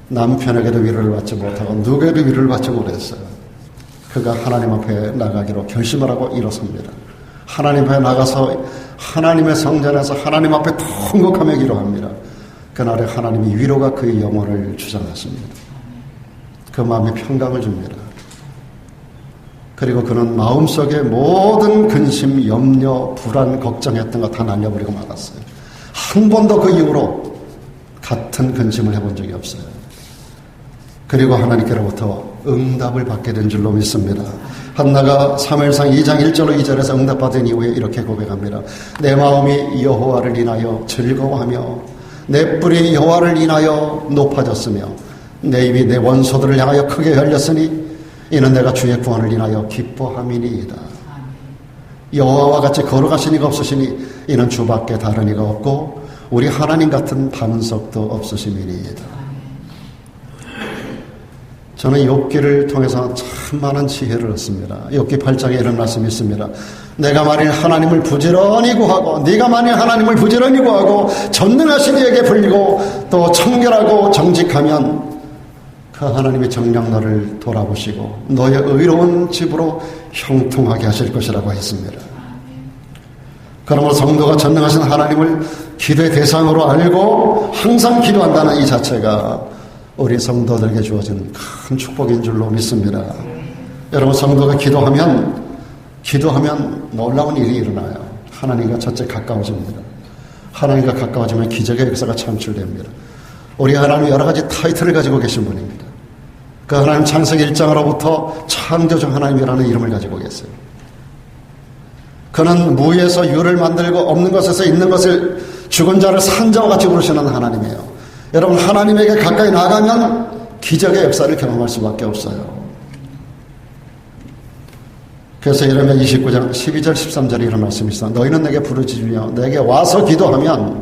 A: 남편에게도 위로를 받지 못하고 누구에도 위로를 받지 못했어요. 그가 하나님 앞에 나가기로 결심을 하고 일어섭니다. 하나님 앞에 나가서 하나님의 성전에서 하나님 앞에 통곡하며 기도합니다. 그날에 하나님이 위로가 그의 영혼을 주장하십니다. 그 마음에 평강을 줍니다. 그리고 그는 마음속에 모든 근심, 염려, 불안, 걱정했던 거 다 날려버리고 말았어요. 한 번도 그 이후로 같은 근심을 해본 적이 없어요. 그리고 하나님께로부터 응답을 받게 된 줄로 믿습니다. 한나가 사무엘상 2장 1절로 2절에서 응답받은 이후에 이렇게 고백합니다. 내 마음이 여호와를 인하여 즐거워하며 내 뿔이 여호와를 인하여 높아졌으며 내 입이 내 원소들을 향하여 크게 열렸으니 이는 내가 주의 구원을 인하여 기뻐함이니이다. 여호와와 같이 거룩하신 이가 없으시니 이는 주밖에 다른 이가 없고 우리 하나님 같은 반석도 없으심이니이다. 저는 욥기를 통해서 참 많은 지혜를 얻습니다. 욥기 8장에 이런 말씀이 있습니다. 내가 만일 하나님을 부지런히 구하고 네가 만일 하나님을 부지런히 구하고 전능하신 이에게 불리고 또 청결하고 정직하면 그 하나님의 정녕 너를 돌아보시고 너의 의로운 집으로 형통하게 하실 것이라고 했습니다. 그러므로 성도가 전능하신 하나님을 기도의 대상으로 알고 항상 기도한다는 이 자체가 우리 성도들에게 주어진 큰 축복인 줄로 믿습니다. 여러분, 성도가 기도하면 놀라운 일이 일어나요. 하나님과 첫째 가까워집니다. 하나님과 가까워지면 기적의 역사가 창출됩니다. 우리 하나님 여러 가지 타이틀을 가지고 계신 분입니다. 그 하나님 창세기 1장으로부터 창조주 하나님이라는 이름을 가지고 계세요. 그는 무에서 유를 만들고 없는 것에서 있는 것을 죽은 자를 산자와 같이 부르시는 하나님이에요. 여러분, 하나님에게 가까이 나가면 기적의 역사를 경험할 수밖에 없어요. 그래서 예레미야 29장 12절 13절에 이런 말씀이 있어. 너희는 내게 부르짖으며 내게 와서 기도하면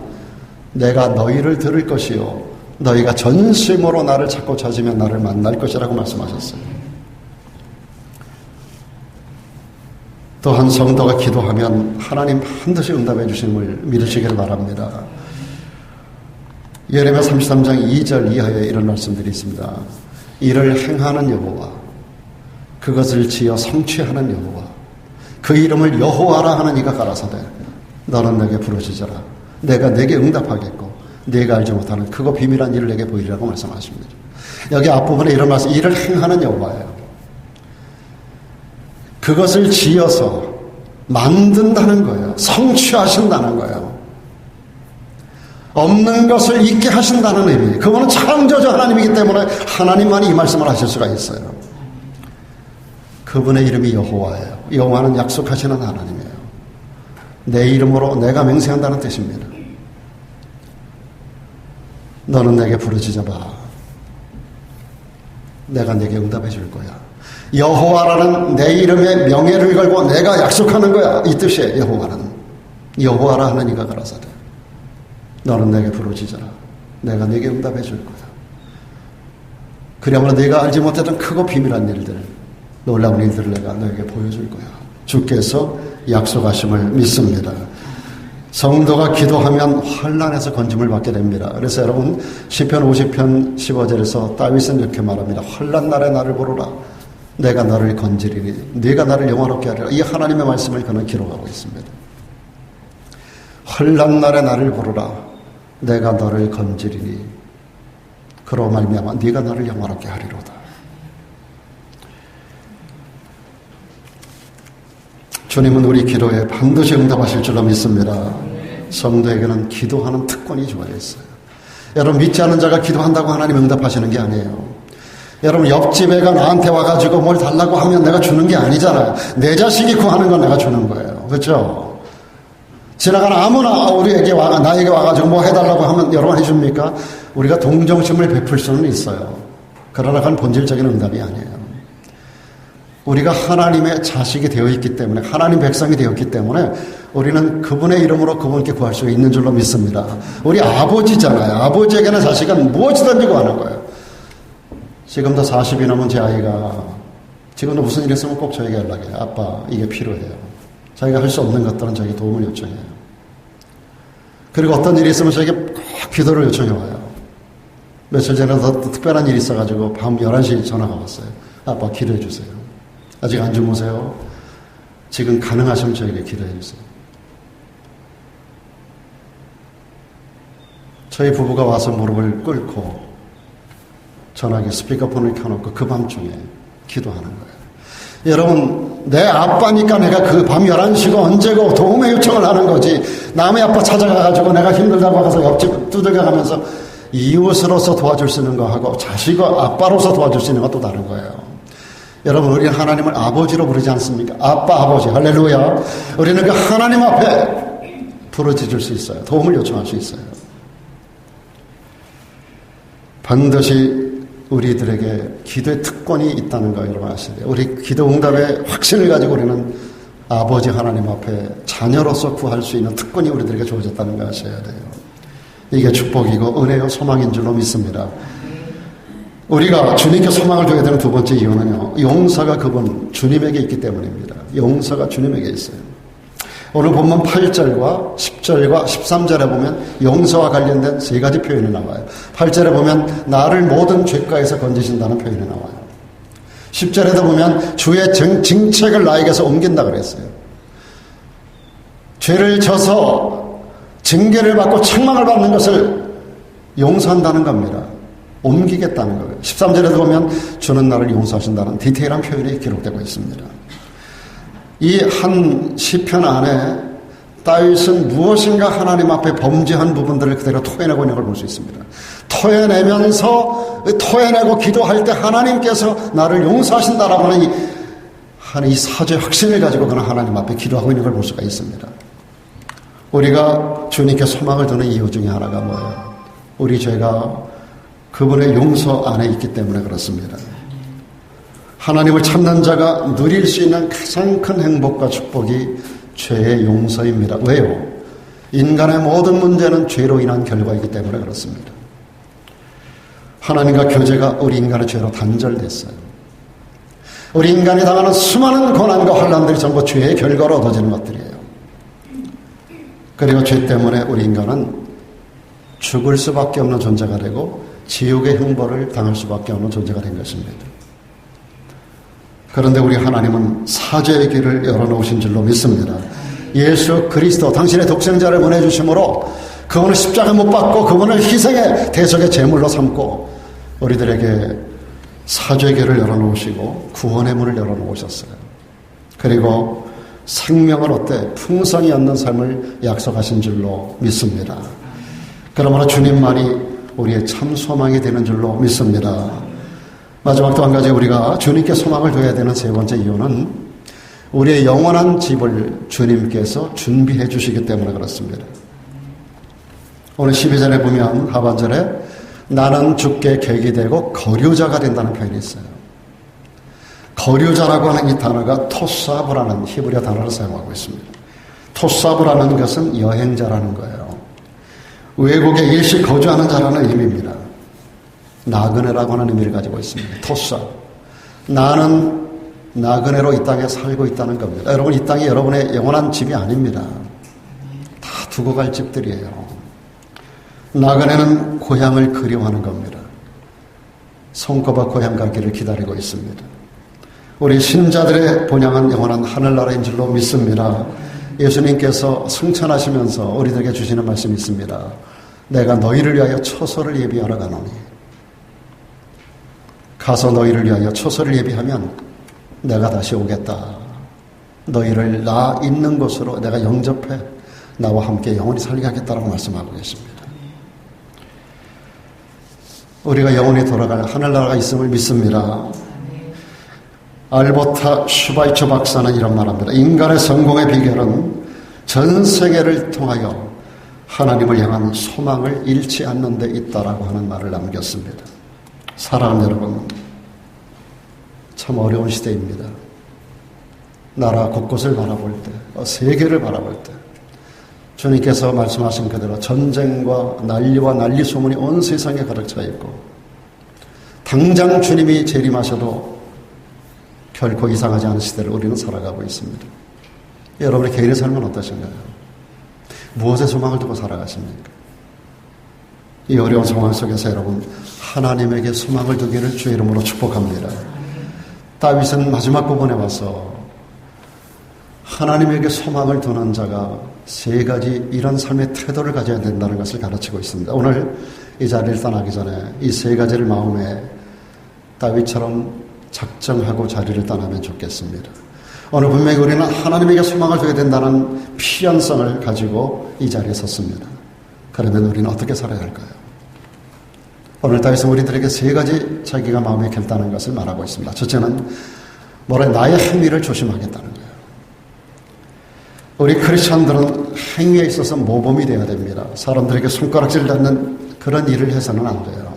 A: 내가 너희를 들을 것이요 너희가 전심으로 나를 찾고 찾으면 나를 만날 것이라고 말씀하셨어요. 또한 성도가 기도하면 하나님 반드시 응답해 주심을 믿으시길 바랍니다. 예레미야 33장 2절 이하에 이런 말씀들이 있습니다. 이를 행하는 여호와, 그것을 지어 성취하는 여호와, 그 이름을 여호와라 하는 이가 가라사대 너는 내게 부르짖어라. 내가 내게 응답하겠고 네가 알지 못하는 크고 비밀한 일을 내게 보이리라고 말씀하십니다. 여기 앞부분에 이런 말씀, 이를 행하는 여호와예요. 그것을 지어서 만든다는 거예요. 성취하신다는 거예요. 없는 것을 있게 하신다는 의미. 그거는 창조주 하나님이기 때문에 하나님만이 이 말씀을 하실 수가 있어요. 그분의 이름이 여호와예요. 여호와는 약속하시는 하나님이에요. 내 이름으로 내가 맹세한다는 뜻입니다. 너는 내게 부르짖어봐. 내가 내게 응답해 줄 거야. 여호와라는 내 이름의 명예를 걸고 내가 약속하는 거야. 이 뜻이에요. 여호와는. 여호와라 하는 이가 가라사대 너는 내게 부르짖어라. 내가 내게 응답해 줄 거야. 그러므로 네가 알지 못했던 크고 비밀한 일들, 놀라운 일들을 내가 너에게 보여줄 거야. 주께서 약속하심을 믿습니다. 성도가 기도하면 환난에서 건짐을 받게 됩니다. 그래서 여러분, 시편 50편 15절에서 다윗은 이렇게 말합니다. 환난 날에 나를 부르라. 내가 너를 건지리니 네가 나를 영화롭게 하리라. 이 하나님의 말씀을 그는 기록하고 있습니다. 환난 날에 나를 부르라. 내가 너를 건지리니 그로 말미암아 네가 나를 영화롭게 하리로다. 주님은 우리 기도에 반드시 응답하실 줄로 믿습니다. 성도에게는 기도하는 특권이 주어져 있어요. 여러분, 믿지 않는 자가 기도한다고 하나님 응답하시는 게 아니에요. 여러분, 옆집 애가 나한테 와가지고 뭘 달라고 하면 내가 주는 게 아니잖아요. 내 자식이 구하는 건 내가 주는 거예요. 그렇죠? 지나가는 아무나 우리에게 나에게 와가지고 뭐 해달라고 하면 여러분 해줍니까? 우리가 동정심을 베풀 수는 있어요. 그러나 그건 본질적인 응답이 아니에요. 우리가 하나님의 자식이 되어 있기 때문에, 하나님 백성이 되었기 때문에 우리는 그분의 이름으로 그분께 구할 수 있는 줄로 믿습니다. 우리 아버지잖아요. 아버지에게는 자식은 무엇이든지 구하는 거예요. 지금도 40이 넘은 제 아이가 지금도 무슨 일 있으면 꼭 저에게 연락해요. 아빠, 이게 필요해요. 자기가 할 수 없는 것들은 저에게 도움을 요청해요. 그리고 어떤 일이 있으면 저에게 꼭 기도를 요청해 와요. 며칠 전에 더 특별한 일이 있어가지고 밤 11시에 전화가 왔어요. 아빠, 기도해 주세요. 아직 안 주무세요? 지금 가능하시면 저에게 기도해 주세요. 저희 부부가 와서 무릎을 꿇고 전화기 스피커폰을 켜놓고 그 밤중에 기도하는 거예요. 여러분, 내 아빠니까 내가 그 밤 11시가 언제고 도움의 요청을 하는 거지. 남의 아빠 찾아가가지고 내가 힘들다고 가서 옆집 두들겨가면서 이웃으로서 도와줄 수 있는 거하고 자식과 아빠로서 도와줄 수 있는 것도 다른 거예요. 여러분, 우리는 하나님을 아버지로 부르지 않습니까? 아빠, 아버지, 할렐루야. 우리는 그 하나님 앞에 부르짖을 수 있어요. 도움을 요청할 수 있어요. 반드시 우리들에게 기도의 특권이 있다는 거 여러분 아셔야 돼요. 우리 기도 응답의 확신을 가지고 우리는 아버지 하나님 앞에 자녀로서 구할 수 있는 특권이 우리들에게 주어졌다는 거 아셔야 돼요. 이게 축복이고 은혜요 소망인 줄로 믿습니다. 우리가 주님께 소망을 둬야 되는 두 번째 이유는요, 용서가 그분 주님에게 있기 때문입니다. 용서가 주님에게 있어요. 오늘 본문 8절과 10절과 13절에 보면 용서와 관련된 세 가지 표현이 나와요. 8절에 보면 나를 모든 죄가에서 건지신다는 표현이 나와요. 10절에도 보면 주의 징책을 나에게서 옮긴다 그랬어요. 죄를 져서 징계를 받고 책망을 받는 것을 용서한다는 겁니다. 옮기겠다는 거예요. 13절에도 보면 주는 나를 용서하신다는 디테일한 표현이 기록되고 있습니다. 이 한 시편 안에 다윗은 무엇인가 하나님 앞에 범죄한 부분들을 그대로 토해내고 있는 걸 볼 수 있습니다. 토해내고 기도할 때 하나님께서 나를 용서하신다라고 하는 이 사죄 확신을 가지고 그는 하나님 앞에 기도하고 있는 걸 볼 수가 있습니다. 우리가 주님께 소망을 두는 이유 중에 하나가 뭐예요? 우리 죄가 그분의 용서 안에 있기 때문에 그렇습니다. 하나님을 찾는 자가 누릴 수 있는 가장 큰 행복과 축복이 죄의 용서입니다. 왜요? 인간의 모든 문제는 죄로 인한 결과이기 때문에 그렇습니다. 하나님과 교제가 우리 인간의 죄로 단절됐어요. 우리 인간이 당하는 수많은 고난과 환난들이 전부 죄의 결과로 얻어지는 것들이에요. 그리고 죄 때문에 우리 인간은 죽을 수밖에 없는 존재가 되고 지옥의 형벌을 당할 수밖에 없는 존재가 된 것입니다. 그런데 우리 하나님은 사죄의 길을 열어놓으신 줄로 믿습니다. 예수 그리스도 당신의 독생자를 보내주심으로 그분을 십자가에 못 박고 그분을 희생의 대속의 제물로 삼고 우리들에게 사죄의 길을 열어놓으시고 구원의 문을 열어놓으셨어요. 그리고 생명을 얻되 풍성히 얻는 삶을 약속하신 줄로 믿습니다. 그러므로 주님만이 우리의 참 소망이 되는 줄로 믿습니다. 마지막 또 한 가지 우리가 주님께 소망을 둬야 되는 세 번째 이유는 우리의 영원한 집을 주님께서 준비해 주시기 때문에 그렇습니다. 오늘 12절에 보면 하반절에 나는 주께 객이 되고 거류자가 된다는 표현이 있어요. 거류자라고 하는 이 단어가 토사브라는 히브리어 단어를 사용하고 있습니다. 토사브라는 것은 여행자라는 거예요. 외국에 일시 거주하는 자라는 의미입니다. 나그네라고 하는 의미를 가지고 있습니다. 토사. 나는 나그네로 이 땅에 살고 있다는 겁니다. 여러분, 이 땅이 여러분의 영원한 집이 아닙니다. 다 두고 갈 집들이에요. 나그네는 고향을 그리워하는 겁니다. 손꼽아 고향 가기를 기다리고 있습니다. 우리 신자들의 본향은 영원한 하늘나라인 줄로 믿습니다. 예수님께서 승천하시면서 우리들에게 주시는 말씀이 있습니다. 내가 너희를 위하여 처소를 예비하러 가노니 가서 너희를 위하여 처소를 예비하면 내가 다시 오겠다. 너희를 나 있는 곳으로 내가 영접해 나와 함께 영원히 살게 하겠다라고 말씀하고 계십니다. 우리가 영원히 돌아갈 하늘나라가 있음을 믿습니다. 알버타 슈바이처 박사는 이런 말합니다. 인간의 성공의 비결은 전 세계를 통하여 하나님을 향한 소망을 잃지 않는 데 있다라고 하는 말을 남겼습니다. 사랑하는 여러분, 참 어려운 시대입니다. 나라 곳곳을 바라볼 때, 세계를 바라볼 때 주님께서 말씀하신 그대로 전쟁과 난리와 난리 소문이 온 세상에 가득 차 있고 당장 주님이 재림하셔도 결코 이상하지 않은 시대를 우리는 살아가고 있습니다. 여러분의 개인의 삶은 어떠신가요? 무엇에 소망을 두고 살아가십니까? 이 어려운 상황 속에서 여러분 하나님에게 소망을 두기를 주의 이름으로 축복합니다. 다윗은 마지막 부분에 와서 하나님에게 소망을 두는 자가 세 가지 이런 삶의 태도를 가져야 된다는 것을 가르치고 있습니다. 오늘 이 자리를 떠나기 전에 이 세 가지를 마음에 다윗처럼 작정하고 자리를 떠나면 좋겠습니다. 오늘 분명히 우리는 하나님에게 소망을 둬야 된다는 필연성을 가지고 이 자리에 섰습니다. 그러면 우리는 어떻게 살아야 할까요? 오늘 다윗은 우리들에게 세 가지 자기가 마음에 결단한 것을 말하고 있습니다. 첫째는 나의 행위를 조심하겠다는 거예요. 우리 크리스천들은 행위에 있어서 모범이 되어야 됩니다. 사람들에게 손가락질 받는 그런 일을 해서는 안 돼요.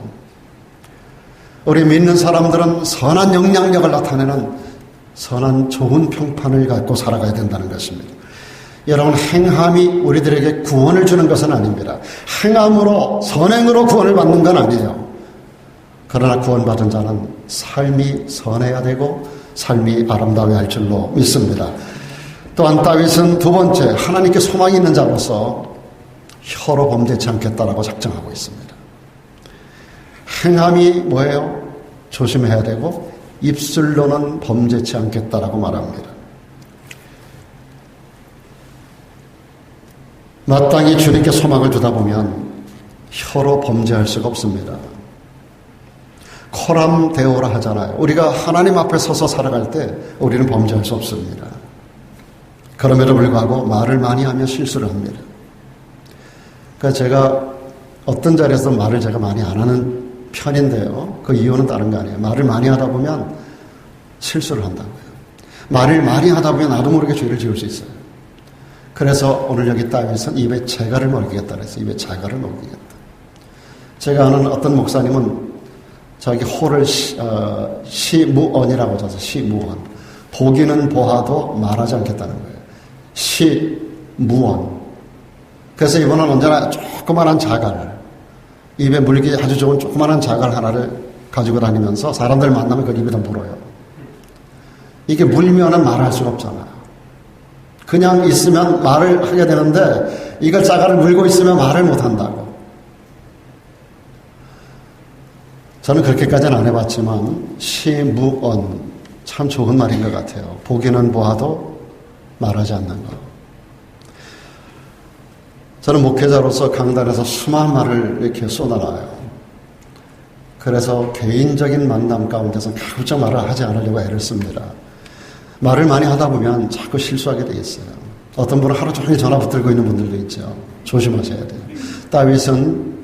A: 우리 믿는 사람들은 선한 영향력을 나타내는 선한 좋은 평판을 갖고 살아가야 된다는 것입니다. 여러분, 행함이 우리들에게 구원을 주는 것은 아닙니다. 행함으로, 선행으로 구원을 받는 건 아니에요. 그러나 구원받은 자는 삶이 선해야 되고 삶이 아름다워야 할 줄로 믿습니다. 또한 다윗은 두 번째, 하나님께 소망이 있는 자로서 혀로 범죄치 않겠다라고 작정하고 있습니다. 행함이 뭐예요? 조심해야 되고 입술로는 범죄치 않겠다라고 말합니다. 마땅히 주님께 소망을 두다 보면 혀로 범죄할 수가 없습니다. 코람 데오라 하잖아요. 우리가 하나님 앞에 서서 살아갈 때 우리는 범죄할 수 없습니다. 그럼에도 불구하고 말을 많이 하면 실수를 합니다. 그러니까 제가 어떤 자리에서 말을 제가 많이 안 하는 편인데요. 그 이유는 다른 거 아니에요. 말을 많이 하다 보면 실수를 한다고요. 말을 많이 하다 보면 나도 모르게 죄를 지을 수 있어요. 그래서 오늘 여기 다윗은 입에 재갈을 먹이겠다 그래서 입에 재갈을 먹이겠다. 제가 아는 어떤 목사님은 자기 호를 시무언이라고 써서 시무언. 보기는 보아도 말하지 않겠다는 거예요. 시무언. 그래서 이분은 언제나 조그만한 자갈, 입에 물기 아주 좋은 조그만한 자갈 하나를 가지고 다니면서 사람들 만나면 그 입에다 물어요. 이게 물면은 말할 수가 없잖아요. 그냥 있으면 말을 하게 되는데 이걸 자갈을 물고 있으면 말을 못한다고. 저는 그렇게까지는 안 해봤지만 시무언 참 좋은 말인 것 같아요. 보기는 보아도 말하지 않는 거. 저는 목회자로서 강단에서 수많은 말을 이렇게 쏟아놔요. 그래서 개인적인 만남 가운데서 가급적 말을 하지 않으려고 애를 씁니다. 말을 많이 하다 보면 자꾸 실수하게 돼 있어요. 어떤 분은 하루 종일 전화 붙들고 있는 분들도 있죠. 조심하셔야 돼요. 다윗은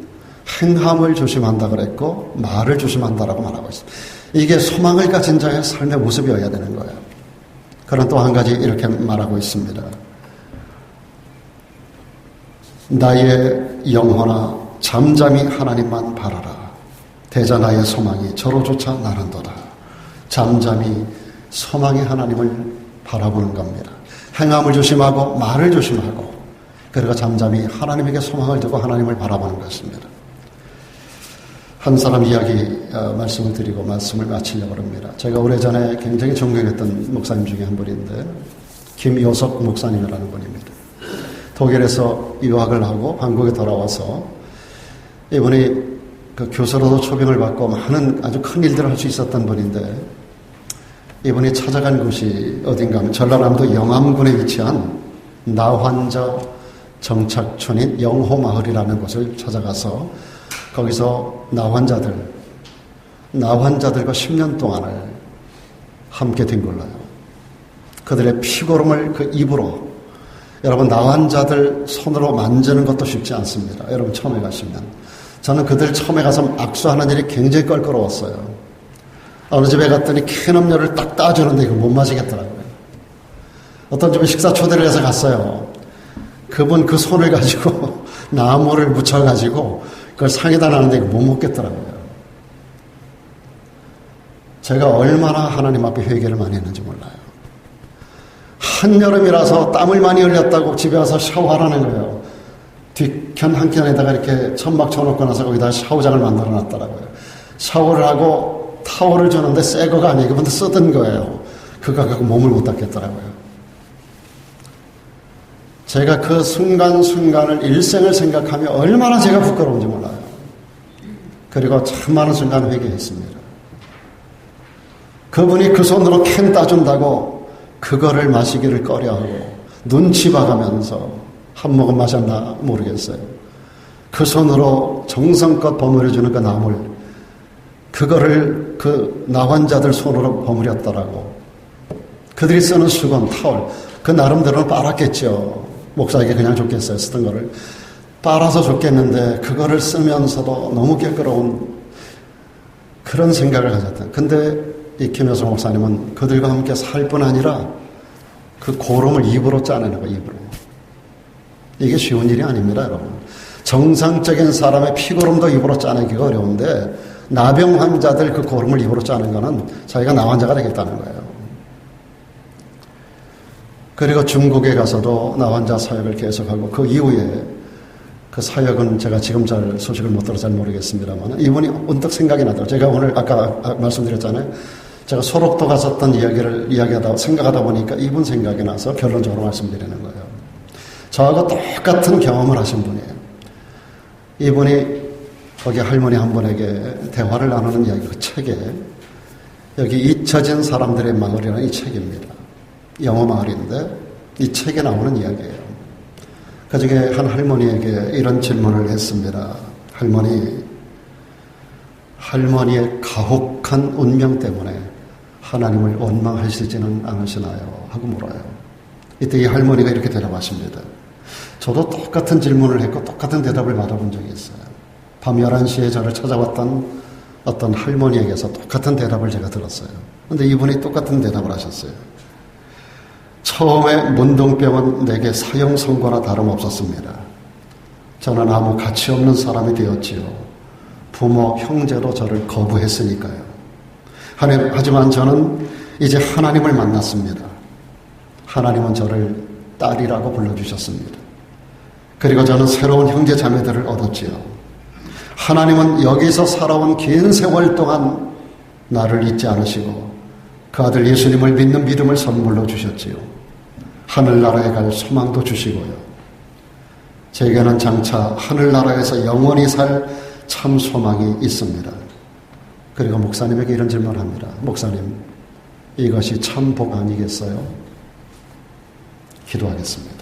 A: 행함을 조심한다 그랬고 말을 조심한다라고 말하고 있습니다. 이게 소망을 가진 자의 삶의 모습이어야 되는 거예요. 그런 또 한 가지 이렇게 말하고 있습니다. 나의 영혼아 잠잠히 하나님만 바라라. 대자 나의 소망이 저로조차 나른도다. 잠잠히 소망의 하나님을 바라보는 겁니다. 행함을 조심하고 말을 조심하고 그리고 잠잠히 하나님에게 소망을 두고 하나님을 바라보는 것입니다. 한 사람 이야기 말씀을 드리고 말씀을 마치려고 합니다. 제가 오래전에 굉장히 존경했던 목사님 중에 한 분인데 김요석 목사님이라는 분입니다. 독일에서 유학을 하고 한국에 돌아와서 이분이 그 교수로도 초빙을 받고 많은 아주 큰 일들을 할 수 있었던 분인데 이분이 찾아간 곳이 어딘가 하면 전라남도 영암군에 위치한 나환자 정착촌인 영호마을이라는 곳을 찾아가서 거기서 나환자들과 10년 동안을 함께 뒹굴러요. 그들의 피고름을 그 입으로 여러분 나환자들 손으로 만지는 것도 쉽지 않습니다. 여러분 처음에 가시면 저는 그들 처음에 가서 악수하는 일이 굉장히 껄끄러웠어요. 어느 집에 갔더니 캔 음료를 딱 따주는데 이거 못 마시겠더라고요. 어떤 집에 식사 초대를 해서 갔어요. 그분 그 손을 가지고 나무를 묻혀가지고 그걸 상에다 놨는데 이거 못 먹겠더라고요. 제가 얼마나 하나님 앞에 회개를 많이 했는지 몰라요. 한여름이라서 땀을 많이 흘렸다고 집에 와서 샤워하라는 거예요. 뒷편 한 켠에다가 이렇게 천막 쳐놓고 나서 거기다 샤워장을 만들어 놨더라고요. 샤워를 하고 타월을 주는데 새 거가 아니고 근데 쓰던 거예요. 그거 갖고 몸을 못 닦겠더라고요. 제가 그 순간순간을 일생을 생각하며 얼마나 제가 부끄러운지 몰라요. 그리고 참 많은 순간을 회개했습니다. 그분이 그 손으로 캔 따준다고 그거를 마시기를 꺼려하고 눈치 봐가면서 한 모금 마셨나 모르겠어요. 그 손으로 정성껏 버무려주는 그 나물 그거를 그 나환자들 손으로 버무렸더라고. 그들이 쓰는 수건, 타월 그 나름대로는 빨았겠죠. 목사에게 그냥 줬겠어요. 쓰던 거를 빨아서 줬겠는데 그거를 쓰면서도 너무 깨끗러운 그런 생각을 가졌다. 근데 이 김효성 목사님은 그들과 함께 살 뿐 아니라 그 고름을 입으로 짜내는 거예요, 입으로. 이게 쉬운 일이 아닙니다, 여러분. 정상적인 사람의 피고름도 입으로 짜내기가 어려운데 나병 환자들 그 고름을 입으로 짜는 거는 자기가 나 환자가 되겠다는 거예요. 그리고 중국에 가서도 나 환자 사역을 계속하고 그 이후에 그 사역은 제가 지금 잘 소식을 못 들어서 잘 모르겠습니다만 이분이 언뜻 생각이 나더라고요. 제가 오늘 아까 말씀드렸잖아요. 제가 소록도 갔었던 이야기하다 생각하다 보니까 이분 생각이 나서 결론적으로 말씀드리는 거예요. 저하고 똑같은 경험을 하신 분이에요. 이분이 거기 할머니 한 분에게 대화를 나누는 이야기, 그 책에 여기 잊혀진 사람들의 마을이라는 이 책입니다. 영어 마을인데 이 책에 나오는 이야기예요. 그중에 한 할머니에게 이런 질문을 했습니다. 할머니의 가혹한 운명 때문에 하나님을 원망하시지는 않으시나요? 하고 물어요. 이때 이 할머니가 이렇게 대답하십니다. 저도 똑같은 질문을 했고 똑같은 대답을 받아본 적이 있어요. 밤 11시에 저를 찾아왔던 어떤 할머니에게서 똑같은 대답을 제가 들었어요. 그런데 이분이 똑같은 대답을 하셨어요. 처음에 문둥병은 내게 사형 선고나 다름없었습니다. 저는 아무 가치 없는 사람이 되었지요. 부모, 형제도 저를 거부했으니까요. 하지만 저는 이제 하나님을 만났습니다. 하나님은 저를 딸이라고 불러주셨습니다. 그리고 저는 새로운 형제 자매들을 얻었지요. 하나님은 여기서 살아온 긴 세월 동안 나를 잊지 않으시고 그 아들 예수님을 믿는 믿음을 선물로 주셨지요. 하늘나라에 갈 소망도 주시고요. 제게는 장차 하늘나라에서 영원히 살 참 소망이 있습니다. 그리고 목사님에게 이런 질문을 합니다. 목사님, 이것이 참 복 아니겠어요? 기도하겠습니다.